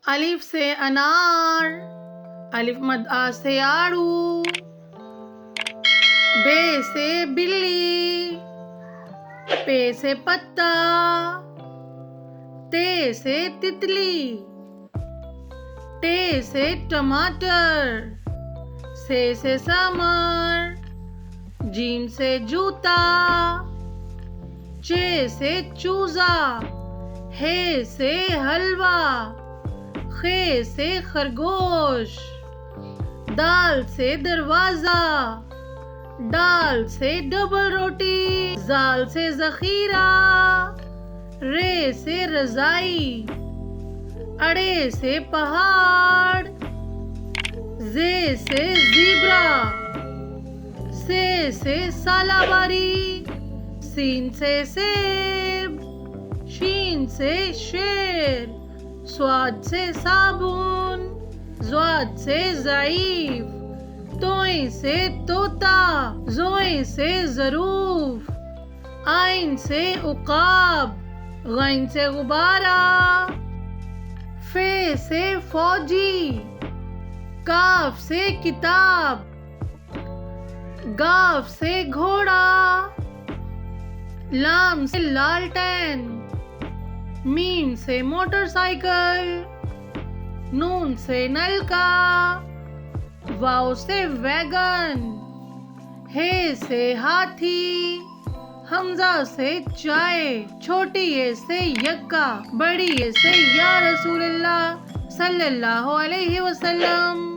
الف سے انار، الف مد آ سے آڑو، بے سے بلی، پے سے پتا، تے سے تتلی، ٹے سے ٹماٹر، سے سمر، جیم سے جوتا، چے سے چوزا، ہے سے حلوہ، خے سے خرگوش، دال سے دروازہ، ڈال سے ڈبل روٹی، زال سے ذخیرہ، رے سے رضائی، اڑے سے پہاڑ، زے سے زیبرا، سے سالاباری، سین سے سیب، شین سے شیر، صاد سے صابن، ضاد سے ضعیف، توئیں سے طوطا، زوئیں سے ظروف، آئین سے عقاب، غین سے غبارہ، فے سے فوجی، کاف سے کتاب، گاف سے گھوڑا، لام سے لالٹین، میم سے موٹر سائیکل، نون سے نلکا، واؤ سے ویگن، ہے سے ہاتھی، حمزہ سے چائے، چھوٹی یہ سے یکا، بڑی یہ سے یا رسول اللہ صلی اللہ علیہ وسلم۔